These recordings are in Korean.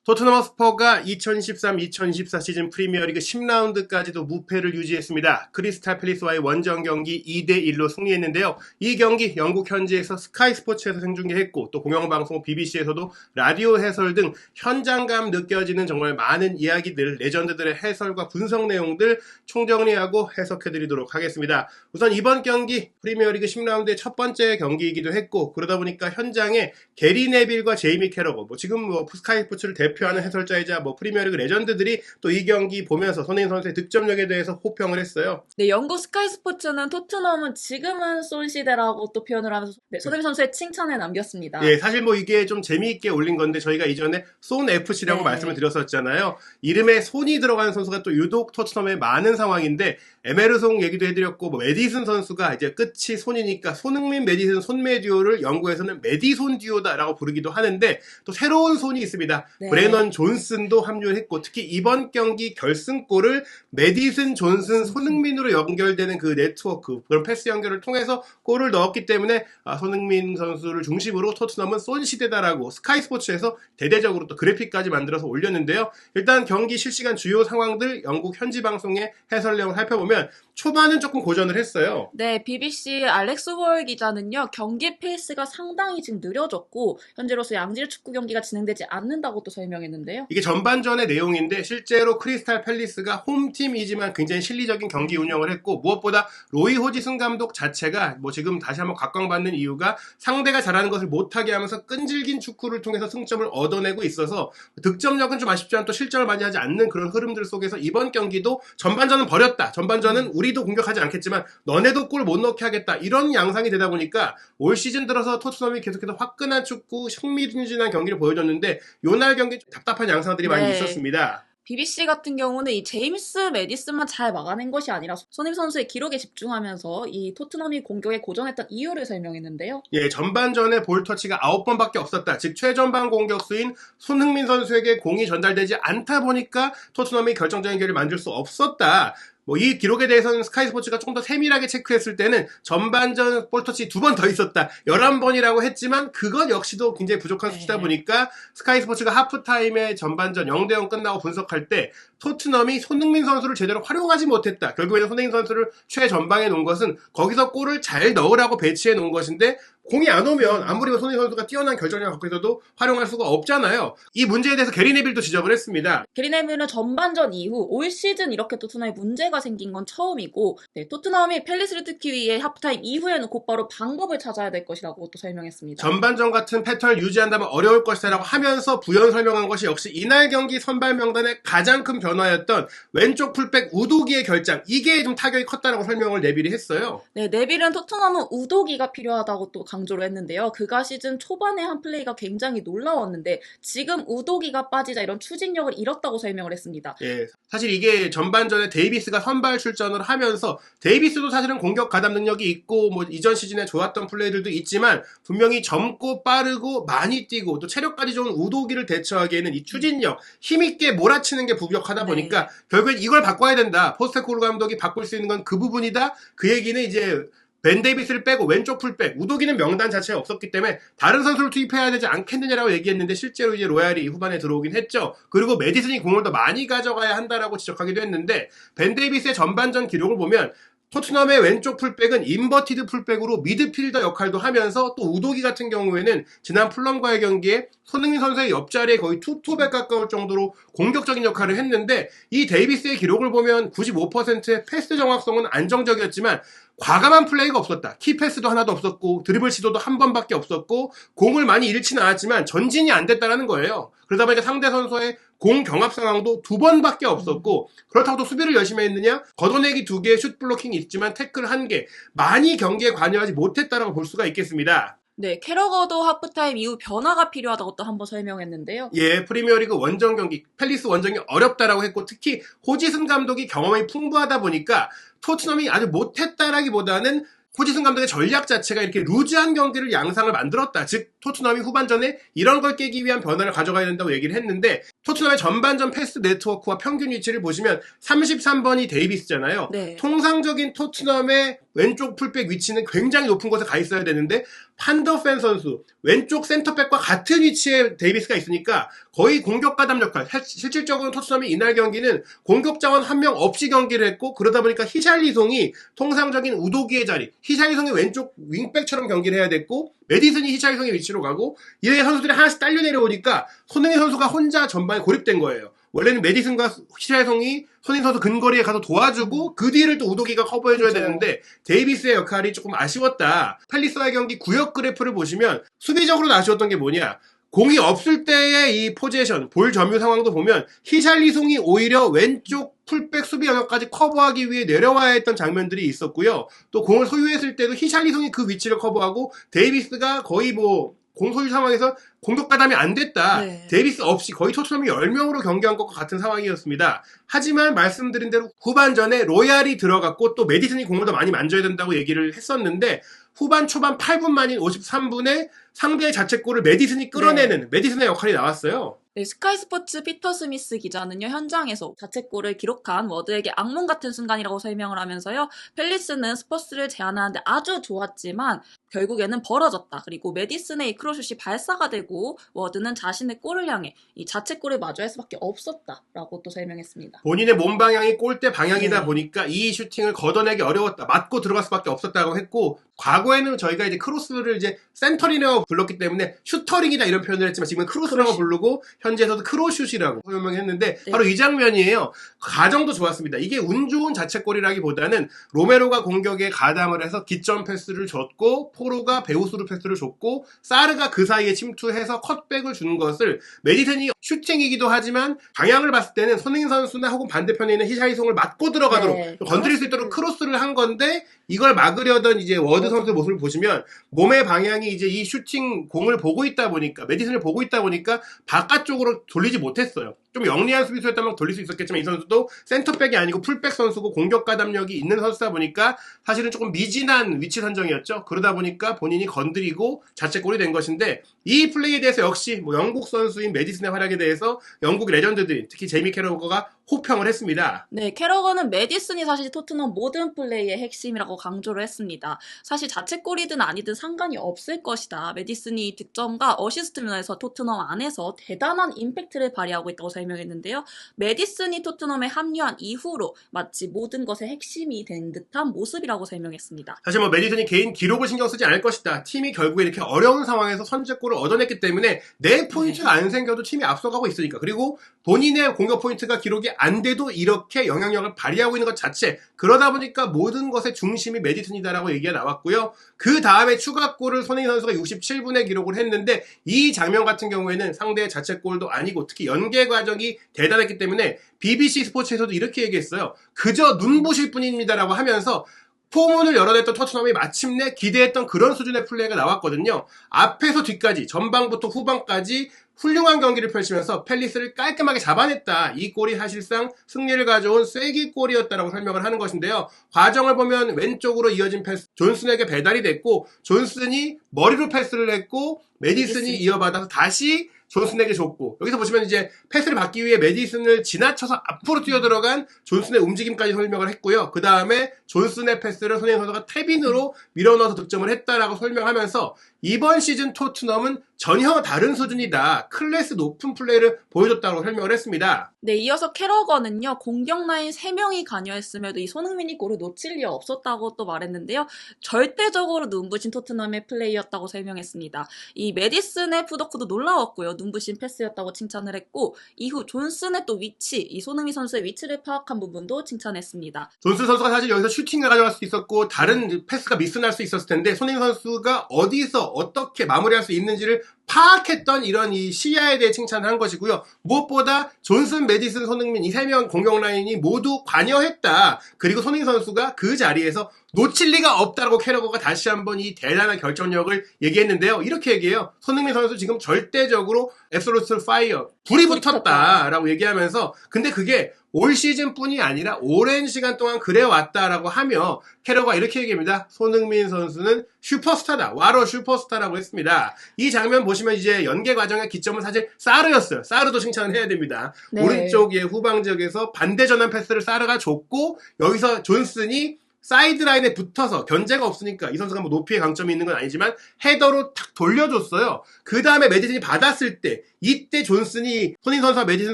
토트넘 허스퍼가 2013-2014 시즌 프리미어리그 10라운드까지도 무패를 유지했습니다. 크리스탈 팰리스와의 원정 경기 2대1로 승리했는데요. 이 경기 영국 현지에서 스카이 스포츠에서 생중계했고 또 공영방송 BBC에서도 라디오 해설 등 현장감 느껴지는 정말 많은 이야기들, 레전드들의 해설과 분석 내용들 총정리하고 해석해드리도록 하겠습니다. 우선 이번 경기 프리미어리그 10라운드의 첫 번째 경기이기도 했고 그러다 보니까 현장에 게리 네빌과 제이미 캐러거, 지금 스카이 스포츠를 대표하는 해설자이자 프리미어리그 레전드들이 또 이 경기 보면서 손흥민 선수의 득점력에 대해서 호평을 했어요. 네, 영국 스카이 스포츠는 토트넘은 지금은 솔시대라고 또 표현을 하면서 손흥민 선수의 칭찬을 남겼습니다. 예, 사실 이게 좀 재미있게 올린 건데 저희가 이전에 손 FC라고 말씀을 드렸었잖아요. 이름에 손이 들어가는 선수가 또 유독 토트넘에 많은 상황인데 에메르송 얘기도 해드렸고 메디슨 선수가 이제 끝이 손이니까 손흥민, 메디슨, 손메 듀오를 영국에서는 메디손 듀오다라고 부르기도 하는데 또 새로운 손이 있습니다. 네. 브레넌 존슨도 합류했고 특히 이번 경기 결승골을 메디슨, 존슨, 손흥민으로 연결되는 그 네트워크, 그런 패스 연결을 통해서 골을 넣었기 때문에 손흥민 선수를 중심으로 토트넘은 손 시대다라고 스카이 스포츠에서 대대적으로 또 그래픽까지 만들어서 올렸는데요. 일단 경기 실시간 주요 상황들 영국 현지 방송의 해설 내용을 살펴보면 초반은 조금 고전을 했어요. 네, BBC 알렉스 월 기자는요, 경기 페이스가 상당히 지금 느려졌고 현재로서 양질 축구 경기가 진행되지 않는다고 또 설명했는데요. 이게 전반전의 내용인데 실제로 크리스탈 팰리스가 홈팀이지만 굉장히 실리적인 경기 운영을 했고 무엇보다 로이 호지슨 감독 자체가 지금 다시 한번 각광받는 이유가 상대가 잘하는 것을 못하게 하면서 끈질긴 축구를 통해서 승점을 얻어내고 있어서 득점력은 좀 아쉽지만 또 실점을 많이 하지 않는 그런 흐름들 속에서 이번 경기도 전반전은 버렸다. 전반전은 우리도 공격하지 않겠지만 너네도 골 못 넣게 하겠다. 이런 양상이 되다 보니까 올 시즌 들어서 토트넘이 계속해서 화끈한 축구, 흥미진진한 경기를 보여줬는데 요날 경기 좀 답답한 양상들이 많이 있었습니다. BBC 같은 경우는 이 제임스 메디슨만 잘 막아낸 것이 아니라 손흥민 선수의 기록에 집중하면서 이 토트넘이 공격에 고전했던 이유를 설명했는데요. 예, 전반전에 볼 터치가 9번밖에 없었다. 즉 최전방 공격수인 손흥민 선수에게 공이 전달되지 않다 보니까 토트넘이 결정적인 결을 만들 수 없었다. 이 기록에 대해서는 스카이 스포츠가 좀 더 세밀하게 체크했을 때는 전반전 볼터치 2번 더 있었다. 11번이라고 했지만 그것 역시도 굉장히 부족한 수치다 보니까 스카이 스포츠가 하프타임에 전반전 0대0 끝나고 분석할 때 토트넘이 손흥민 선수를 제대로 활용하지 못했다. 결국에는 손흥민 선수를 최전방에 놓은 것은 거기서 골을 잘 넣으라고 배치해 놓은 것인데 공이 안 오면 아무리 손흥민 선수가 뛰어난 결정력을 갖고 있어도 활용할 수가 없잖아요. 이 문제에 대해서 게리 네빌도 지적을 했습니다. 게리 네빌은 전반전 이후 올 시즌 이렇게 토트넘에 문제가 생긴 건 처음이고 토트넘이 팰리스를 뚫기 위해 하프타임 이후에는 곧바로 방법을 찾아야 될 것이라고 또 설명했습니다. 전반전 같은 패턴을 유지한다면 어려울 것이라고 하면서 부연 설명한 것이 역시 이날 경기 선발 명단의 가장 큰 변화였던 왼쪽 풀백 우도기의 결장, 이게 좀 타격이 컸다라고 설명을 네빌이 했어요. 네, 네빌은 토트넘은 우도기가 필요하다고 또 강조를 했는데요. 그가 시즌 초반에 한 플레이가 굉장히 놀라웠는데 지금 우도기가 빠지자 이런 추진력을 잃었다고 설명을 했습니다. 예, 사실 이게 전반전에 데이비스가 선발 출전을 하면서 데이비스도 사실은 공격 가담 능력이 있고 이전 시즌에 좋았던 플레이들도 있지만 분명히 젊고 빠르고 많이 뛰고 또 체력까지 좋은 우도기를 대처하기에는 이 추진력, 힘있게 몰아치는 게 부족하다 보니까 결국엔 이걸 바꿔야 된다. 포스테코글루 감독이 바꿀 수 있는 건 그 부분이다. 그 얘기는 이제 벤 데이비스를 빼고 왼쪽 풀백, 우도기는 명단 자체가 없었기 때문에 다른 선수를 투입해야 되지 않겠느냐라고 얘기했는데 실제로 이제 로얄이 후반에 들어오긴 했죠. 그리고 메디슨이 공을 더 많이 가져가야 한다라고 지적하기도 했는데 벤 데이비스의 전반전 기록을 보면 토트넘의 왼쪽 풀백은 인버티드 풀백으로 미드필더 역할도 하면서 또 우도기 같은 경우에는 지난 풀럼과의 경기에 손흥민 선수의 옆자리에 거의 투톱에 가까울 정도로 공격적인 역할을 했는데 이 데이비스의 기록을 보면 95%의 패스 정확성은 안정적이었지만 과감한 플레이가 없었다. 키패스도 하나도 없었고 드리블 시도도 한 번밖에 없었고 공을 많이 잃지는 않았지만 전진이 안 됐다는 거예요. 그러다 보니까 상대 선수의 공 경합 상황도 2번밖에 없었고 그렇다고 또 수비를 열심히 했느냐? 걷어내기 2개, 슛 블로킹이 있지만 태클 1개, 많이 경기에 관여하지 못했다라고 볼 수가 있겠습니다. 네, 캐러거도 하프타임 이후 변화가 필요하다고 또 한번 설명했는데요. 예, 프리미어리그 원정 경기, 팰리스 원정이 어렵다라고 했고 특히 호지슨 감독이 경험이 풍부하다 보니까 토트넘이 아주 못했다라기보다는 호지슨 감독의 전략 자체가 이렇게 루즈한 경기를 양상을 만들었다. 즉 토트넘이 후반전에 이런 걸 깨기 위한 변화를 가져가야 된다고 얘기를 했는데 토트넘의 전반전 패스 네트워크와 평균 위치를 보시면 33번이 데이비스잖아요. 네. 통상적인 토트넘의 왼쪽 풀백 위치는 굉장히 높은 곳에 가 있어야 되는데 판더펜 선수 왼쪽 센터백과 같은 위치에 데이비스가 있으니까 거의 공격 가담 역할. 실질적으로 토트넘이 이날 경기는 공격 자원 한 명 없이 경기를 했고 그러다 보니까 히샬리송이 통상적인 우도기의 자리, 히샬리송이 왼쪽 윙백처럼 경기를 해야 됐고 메디슨이 히샬리송의 위치로 가고 이래 선수들이 하나씩 딸려 내려오니까 손흥민 선수가 혼자 전반에 고립된 거예요. 원래는 메디슨과 히샬리송이 손흥민 선수 근거리에 가서 도와주고 그 뒤를 또 우도기가 커버해줘야 그렇죠. 되는데 데이비스의 역할이 조금 아쉬웠다. 팰리스와의 경기 구역 그래프를 보시면 수비적으로 아쉬웠던 게 뭐냐. 공이 없을 때의 이 포지션, 볼 점유 상황도 보면 히샬리송이 오히려 왼쪽 풀백 수비 영역까지 커버하기 위해 내려와야 했던 장면들이 있었고요. 또 공을 소유했을 때도 히샬리송이 그 위치를 커버하고 데이비스가 거의 공 소유 상황에서 공격 가담이 안 됐다. 네. 데이비스 없이 거의 토트넘이 10명으로 경기한 것과 같은 상황이었습니다. 하지만 말씀드린 대로 후반전에 로얄이 들어갔고 또 메디슨이 공을 더 많이 만져야 된다고 얘기를 했었는데 후반 초반 8분 만인 53분에 상대의 자책골을 메디슨이 끌어내는 메디슨의 역할이 나왔어요. 네, 스카이 스포츠 피터 스미스 기자는요, 현장에서 자책골을 기록한 워드에게 악몽 같은 순간이라고 설명을 하면서요, 팰리스는 스퍼스를 제안하는데 아주 좋았지만 결국에는 벌어졌다. 그리고 메디슨의 이 크로슛이 발사가 되고 워드는 자신의 골을 향해 이 자책골을 마주할 수밖에 없었다라고 또 설명했습니다. 본인의 몸 방향이 골대 방향이다 네. 보니까 이 슈팅을 걷어내기 어려웠다. 맞고 들어갈 수밖에 없었다고 했고 과거에는 저희가 이제 크로스를 이제 센터링이라고 불렀기 때문에 슈터링이다 이런 표현을 했지만 지금은 크로스라고 부르고 현지에서도 크로슛이라고 설명했는데 네. 바로 이 장면이에요. 가정도 좋았습니다. 이게 운 좋은 자책골이라기보다는 로메로가 공격에 가담을 해서 기점 패스를 줬고 포로가 베우스루 패스를 줬고 사르가 그 사이에 침투해서 컷백을 준 것을 메디슨이 슈팅이기도 하지만 방향을 봤을 때는 손흥민 선수나 혹은 반대편에 있는 히샤이송을 맞고 들어가도록 네. 건드릴 수 있도록 크로스를 한 건데 이걸 막으려던 이제 워드 선수의 모습을 보시면 몸의 방향이 이제 이 슈팅 공을 보고 있다 보니까 메디슨을 보고 있다 보니까 바깥쪽으로 돌리지 못했어요. 좀 영리한 수비수였다면 돌릴 수 있었겠지만 이 선수도 센터백이 아니고 풀백 선수고 공격 가담력이 있는 선수다 보니까 사실은 조금 미진한 위치 선정이었죠. 그러다 보니까 본인이 건드리고 자책골이 된 것인데 이 플레이에 대해서 역시 영국 선수인 메디슨의 활약에 대해서 영국 레전드들이 특히 제이미 캐러거가 호평을 했습니다. 네, 캐러건은 메디슨이 사실 토트넘 모든 플레이의 핵심이라고 강조를 했습니다. 사실 자책골이든 아니든 상관이 없을 것이다. 메디슨이 득점과 어시스트 면에서 토트넘 안에서 대단한 임팩트를 발휘하고 있다고 설명했는데요. 메디슨이 토트넘에 합류한 이후로 마치 모든 것의 핵심이 된 듯한 모습이라고 설명했습니다. 사실 메디슨이 개인 기록을 신경 쓰지 않을 것이다. 팀이 결국에 이렇게 어려운 상황에서 선제골을 얻어냈기 때문에 내 포인트가 안 생겨도 팀이 앞서가고 있으니까. 그리고 본인의 공격 포인트가 기록이 안 돼도 이렇게 영향력을 발휘하고 있는 것 자체. 그러다 보니까 모든 것의 중심이 메디슨이다라고 얘기가 나왔고요. 그 다음에 추가골을 손흥민 선수가 67분에 기록을 했는데 이 장면 같은 경우에는 상대의 자책골도 아니고 특히 연계 과정이 대단했기 때문에 BBC 스포츠에서도 이렇게 얘기했어요. 그저 눈부실 뿐입니다라고 하면서 포문을 열어냈던 토트넘이 마침내 기대했던 그런 수준의 플레이가 나왔거든요. 앞에서 뒤까지 전방부터 후방까지 훌륭한 경기를 펼치면서 팰리스를 깔끔하게 잡아냈다. 이 골이 사실상 승리를 가져온 쐐기골이었다라고 설명을 하는 것인데요. 과정을 보면 왼쪽으로 이어진 패스 존슨에게 배달이 됐고 존슨이 머리로 패스를 했고 메디슨이 이어받아서 다시 존슨에게 줬고 여기서 보시면 이제 패스를 받기 위해 메디슨을 지나쳐서 앞으로 뛰어들어간 존슨의 움직임까지 설명을 했고요. 그 다음에 존슨의 패스를 손흥민 선수가 태빈으로 밀어넣어서 득점을 했다라고 설명하면서 이번 시즌 토트넘은 전혀 다른 수준이다. 클래스 높은 플레이를 보여줬다고 설명을 했습니다. 네, 이어서 캐러건은요, 공격 라인 3명이 관여했음에도 이 손흥민이 골을 놓칠 리 없었다고 또 말했는데요. 절대적으로 눈부신 토트넘의 플레이였다고 설명했습니다. 이 메디슨의 푸더크도 놀라웠고요. 눈부신 패스였다고 칭찬을 했고, 이후 존슨의 또 위치, 이 손흥민 선수의 위치를 파악한 부분도 칭찬했습니다. 존슨 선수가 사실 여기서 슈팅을 가져갈 수 있었고 다른 패스가 미스날 수 있었을 텐데 손흥민 선수가 어디서 어떻게 마무리할 수 있는지를 파악했던 이런 이 시야에 대해 칭찬을 한 것이고요. 무엇보다 존슨, 메디슨, 손흥민 이 3명 공격 라인이 모두 관여했다. 그리고 손흥민 선수가 그 자리에서 놓칠 리가 없다라고 캐러거가 다시 한번 이 대단한 결정력을 얘기했는데요. 이렇게 얘기해요. 손흥민 선수 지금 절대적으로 앱솔루트 파이어, 불이 붙었다라고 얘기하면서 근데 그게 올 시즌뿐이 아니라 오랜 시간 동안 그래왔다라고 하며 캐러가 이렇게 얘기합니다. 손흥민 선수는 슈퍼스타다. 와로 슈퍼스타라고 했습니다. 이 장면 보시면 이제 연계 과정의 기점은 사실 사르였어요. 사르도 칭찬을 해야 됩니다. 네. 오른쪽의 후방 지역에서 반대 전환 패스를 사르가 줬고 여기서 존슨이 사이드라인에 붙어서 견제가 없으니까 이 선수가 뭐 높이의 강점이 있는 건 아니지만 헤더로 탁 돌려줬어요. 그 다음에 메디슨이 받았을 때 이때 존슨이 손흥민 선수와 메디슨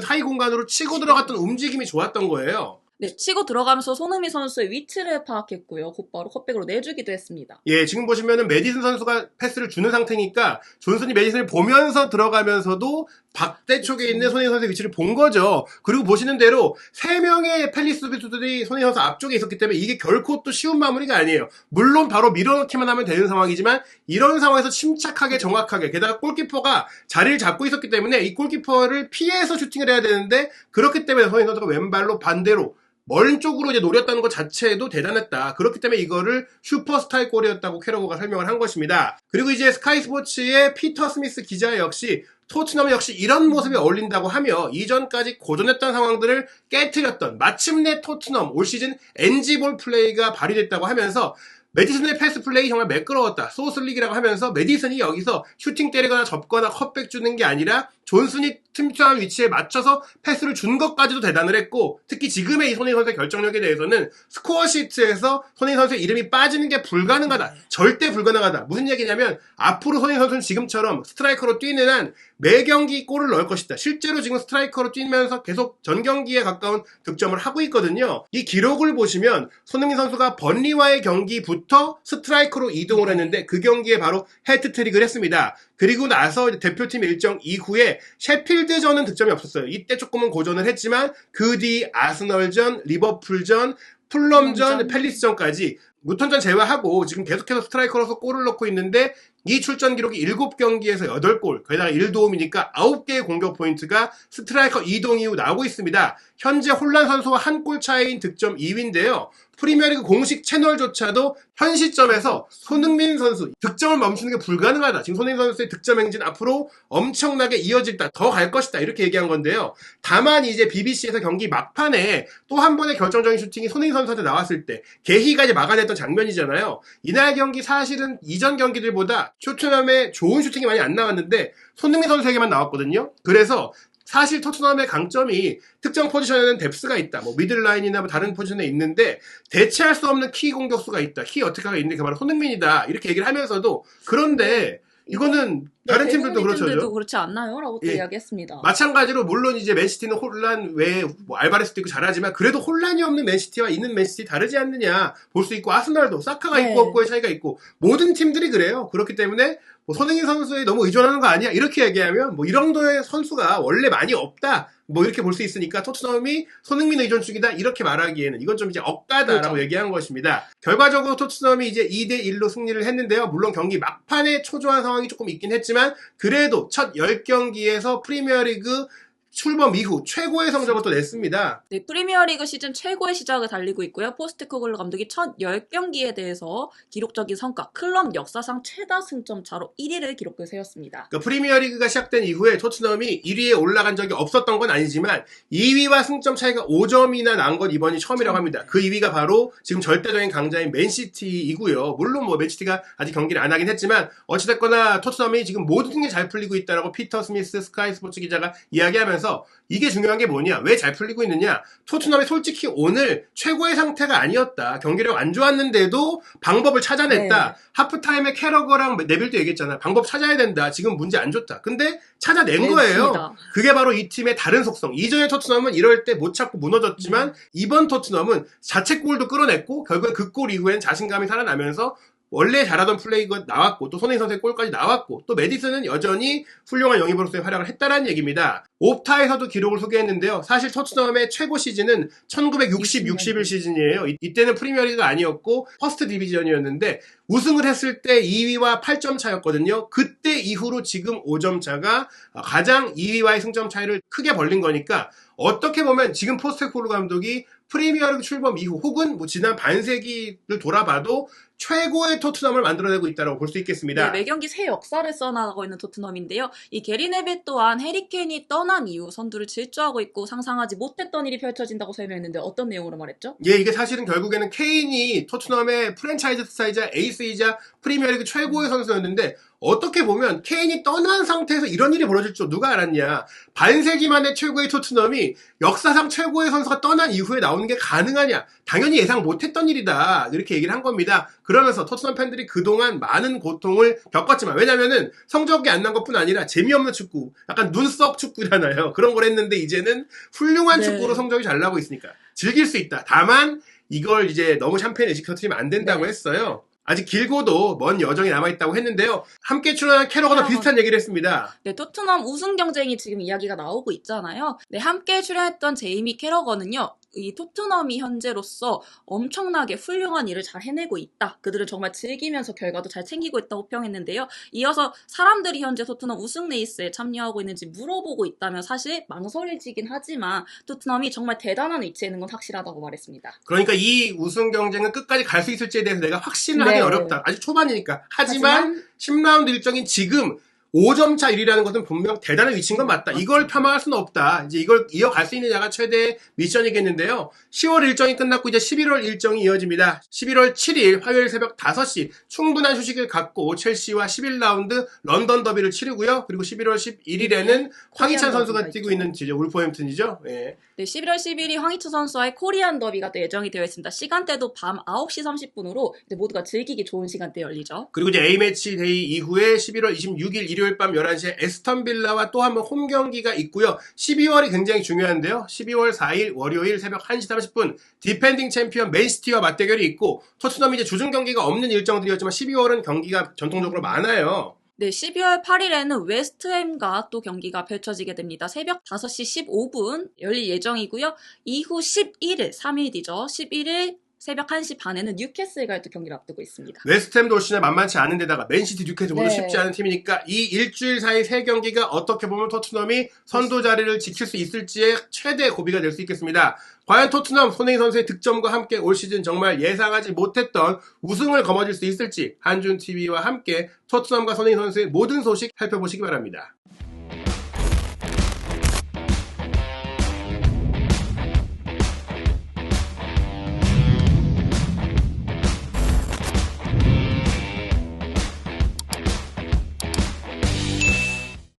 사이 공간으로 치고 들어갔던 움직임이 좋았던 거예요. 네, 치고 들어가면서 손흥민 선수의 위치를 파악했고요. 곧바로 컷백으로 내주기도 했습니다. 예, 지금 보시면은 메디슨 선수가 패스를 주는 상태니까 존슨이 메디슨을 보면서 들어가면서도 반대쪽에 있는 손흥민 선수의 위치를 본 거죠. 그리고 보시는 대로 3명의 팰리스 수비수들이 손흥민 선수 앞쪽에 있었기 때문에 이게 결코 또 쉬운 마무리가 아니에요. 물론 바로 밀어넣기만 하면 되는 상황이지만 이런 상황에서 침착하게 정확하게 게다가 골키퍼가 자리를 잡고 있었기 때문에 이 골키퍼를 피해서 슈팅을 해야 되는데 그렇기 때문에 손흥민 선수가 왼발로 반대로 멀은 쪽으로 이제 노렸다는 것 자체도 대단했다. 그렇기 때문에 이거를 슈퍼스타의 골이었다고 캐러거가 설명을 한 것입니다. 그리고 이제 스카이 스포츠의 피터 스미스 기자 역시 토트넘 역시 이런 모습이 어울린다고 하며 이전까지 고전했던 상황들을 깨트렸던 마침내 토트넘 올 시즌 NG볼 플레이가 발휘됐다고 하면서 메디슨의 패스 플레이 정말 매끄러웠다. 소슬릭이라고 하면서 메디슨이 여기서 슈팅 때리거나 접거나 컷백 주는 게 아니라 존슨이 틈틈한 위치에 맞춰서 패스를 준 것까지도 대단을 했고 특히 지금의 이 손흥민 선수의 결정력에 대해서는 스코어 시트에서 손흥민 선수의 이름이 빠지는 게 불가능하다. 절대 불가능하다. 무슨 얘기냐면 앞으로 손흥민 선수는 지금처럼 스트라이커로 뛰는 한 매 경기 골을 넣을 것이다. 실제로 지금 스트라이커로 뛰면서 계속 전 경기에 가까운 득점을 하고 있거든요. 이 기록을 보시면 손흥민 선수가 번리와의 경기부터 스트라이커로 이동을 했는데 그 경기에 바로 해트트릭을 했습니다. 그리고 나서 대표팀 일정 이후에 셰필드전은 득점이 없었어요. 이때 조금은 고전을 했지만 그 뒤 아스널전, 리버풀전, 풀럼전, 팰리스전까지 무턴전 제외하고 지금 계속해서 스트라이커로서 골을 넣고 있는데 이 출전 기록이 7경기에서 8골, 게다가 1도움이니까 9개의 공격 포인트가 스트라이커 이동 이후 나오고 있습니다. 현재 홀란 선수와 한 골 차이인 득점 2위인데요. 프리미어리그 공식 채널조차도 현 시점에서 손흥민 선수 득점을 멈추는 게 불가능하다. 지금 손흥민 선수의 득점 행진 앞으로 엄청나게 이어질다. 더 갈 것이다. 이렇게 얘기한 건데요. 다만 이제 BBC에서 경기 막판에 또 한 번의 결정적인 슈팅이 손흥민 선수한테 나왔을 때 게히가 이제 막아냈던 장면이잖아요. 이날 경기 사실은 이전 경기들보다 토트넘에 좋은 슈팅이 많이 안 나왔는데 손흥민 선수에게만 나왔거든요. 그래서 사실 토트넘의 강점이 특정 포지션에는 뎁스가 있다. 뭐 미들라인이나 뭐 다른 포지션에 있는데 대체할 수 없는 키 공격수가 있다. 키 어택커가 있는데 그 바로 손흥민이다. 이렇게 얘기를 하면서도 그런데 이거는 다른 팀들도 그렇죠. 팀들도 그렇지 않나요? 라고 또 예. 이야기했습니다. 마찬가지로 물론 이제 맨시티는 혼란 외에 뭐 알바레스도 있고 잘하지만 그래도 혼란이 없는 맨시티와 있는 맨시티 다르지 않느냐 볼 수 있고 아스날도 사카가 네. 있고 없고의 차이가 있고 모든 팀들이 그래요. 그렇기 때문에 뭐 손흥민 선수에 너무 의존하는 거 아니야? 이렇게 얘기하면 뭐 이 정도의 선수가 원래 많이 없다. 뭐 이렇게 볼 수 있으니까 토트넘이 손흥민 의존축이다 이렇게 말하기에는 이건 좀 이제 억까다라고 그렇죠. 얘기한 것입니다. 결과적으로 토트넘이 이제 2대1로 승리를 했는데요. 물론 경기 막판에 초조한 상황이 조금 있긴 했지만 그래도 첫 10경기에서 프리미어리그 출범 이후 최고의 성적을 또 냈습니다. 네, 프리미어리그 시즌 최고의 시작을 달리고 있고요. 포스테코글루 감독이 첫 10경기에 대해서 기록적인 성과, 클럽 역사상 최다 승점 차로 1위를 기록을 세웠습니다. 그러니까 프리미어리그가 시작된 이후에 토트넘이 1위에 올라간 적이 없었던 건 아니지만 2위와 승점 차이가 5점이나 난 건 이번이 처음이라고 합니다. 그 2위가 바로 지금 절대적인 강자인 맨시티이고요. 물론 뭐 맨시티가 아직 경기를 안 하긴 했지만 어찌됐거나 토트넘이 지금 모든 게 잘 풀리고 있다라고 피터 스미스 스카이 스포츠 기자가 이야기하면서 이게 중요한 게 뭐냐? 왜 잘 풀리고 있느냐? 토트넘이 솔직히 오늘 최고의 상태가 아니었다. 경기력 안 좋았는데도 방법을 찾아냈다. 네. 하프타임에 캐러거랑 네빌도 얘기했잖아. 방법 찾아야 된다. 지금 문제 안 좋다. 근데 찾아낸 거예요. 냈습니다. 그게 바로 이 팀의 다른 속성. 이전의 토트넘은 이럴 때 못 찾고 무너졌지만 이번 토트넘은 자책골도 끌어냈고 결국에 그 골 이후엔 자신감이 살아나면서 원래 잘하던 플레이가 나왔고 또 손흥민 선수의 골까지 나왔고 또 메디슨은 여전히 훌륭한 영입으로서의 활약을 했다라는 얘기입니다. 옵타에서도 기록을 소개했는데요. 사실 토트넘의 최고 시즌은 1960-61 시즌이에요. 이때는 프리미어리그가 아니었고 퍼스트 디비전이었는데 우승을 했을 때 2위와 8점 차였거든요. 그때 이후로 지금 5점 차가 가장 2위와의 승점 차이를 크게 벌린 거니까 어떻게 보면 지금 포스테코글루 감독이 프리미어리그 출범 이후 혹은 뭐 지난 반세기를 돌아봐도 최고의 토트넘을 만들어내고 있다고 볼 수 있겠습니다. 네, 매경기 새 역사를 써나가고 있는 토트넘인데요. 이 게리 네빌 또한 해리 케인이 떠난 이후 선두를 질주하고 있고 상상하지 못했던 일이 펼쳐진다고 설명했는데 어떤 내용으로 말했죠? 예, 이게 사실은 결국에는 케인이 토트넘의 프랜차이즈 스타이자 에이스이자 프리미어리그 최고의 선수였는데 어떻게 보면 케인이 떠난 상태에서 이런 일이 벌어질 줄 누가 알았냐. 반세기 만에 최고의 토트넘이 역사상 최고의 선수가 떠난 이후에 나오는 게 가능하냐. 당연히 예상 못했던 일이다. 이렇게 얘기를 한 겁니다. 그러면서 토트넘 팬들이 그동안 많은 고통을 겪었지만 왜냐면은 성적이 안 난 것뿐 아니라 재미없는 축구, 약간 눈썩 축구잖아요. 그런 걸 했는데 이제는 훌륭한 네. 축구로 성적이 잘 나고 있으니까 즐길 수 있다. 다만 이걸 이제 너무 샴페인 의식 터트리면 안 된다고 네. 했어요. 아직 길고도 먼 여정이 남아있다고 했는데요. 함께 출연한 캐러건도 비슷한 얘기를 했습니다. 네, 토트넘 우승 경쟁이 지금 이야기가 나오고 있잖아요. 네, 함께 출연했던 제이미 캐러건은요. 이 토트넘이 현재로서 엄청나게 훌륭한 일을 잘 해내고 있다. 그들은 정말 즐기면서 결과도 잘 챙기고 있다고 평했는데요. 이어서 사람들이 현재 토트넘 우승 레이스에 참여하고 있는지 물어보고 있다면 사실 망설여지긴 하지만 토트넘이 정말 대단한 위치에 있는 건 확실하다고 말했습니다. 그러니까 이 우승 경쟁은 끝까지 갈 수 있을지에 대해서 내가 확신을 네. 하기 어렵다. 아직 초반이니까. 하지만 10라운드 일정인 지금 5점 차 1위라는 것은 분명 대단한 위치인 건 맞다. 이걸 폄하할 수는 없다. 이제 이걸 이어갈 수 있느냐가 최대 미션이겠는데요. 10월 일정이 끝났고 이제 11월 일정이 이어집니다. 11월 7일 화요일 새벽 5시 충분한 휴식을 갖고 첼시와 11라운드 런던 더비를 치르고요. 그리고 11월 11일에는 황희찬 선수가 뛰고 있는 울버햄튼이죠. 예. 네, 11월 10일이 황희찬 선수와의 코리안 더비가 또 예정이 되어 있습니다. 시간대도 밤 9시 30분으로 모두가 즐기기 좋은 시간대에 열리죠. 그리고 이제 A매치 데이 이후에 11월 26일 일요일 밤 11시에 에스턴 빌라와 또 한 번 홈 경기가 있고요. 12월이 굉장히 중요한데요. 12월 4일 월요일 새벽 1시 30분 디펜딩 챔피언 맨시티와 맞대결이 있고 토트넘이 이제 주중 경기가 없는 일정들이었지만 12월은 경기가 전통적으로 많아요. 네, 12월 8일에는 웨스트햄과 또 경기가 펼쳐지게 됩니다. 새벽 5시 15분 열릴 예정이고요. 이후 11일, 3일 뒤죠. 11일 새벽 1시 반에는 뉴캐슬과의 또 경기를 앞두고 있습니다. 웨스트햄도 올 시즌 만만치 않은 데다가 맨시티 뉴캐슬 모두 네. 쉽지 않은 팀이니까 이 일주일 사이 세 경기가 어떻게 보면 토트넘이 선두 자리를 지킬 수 있을지의 최대 고비가 될 수 있겠습니다. 과연 토트넘 손흥민 선수의 득점과 함께 올 시즌 정말 예상하지 못했던 우승을 거머쥘 수 있을지 한준TV와 함께 토트넘과 손흥민 선수의 모든 소식 살펴보시기 바랍니다.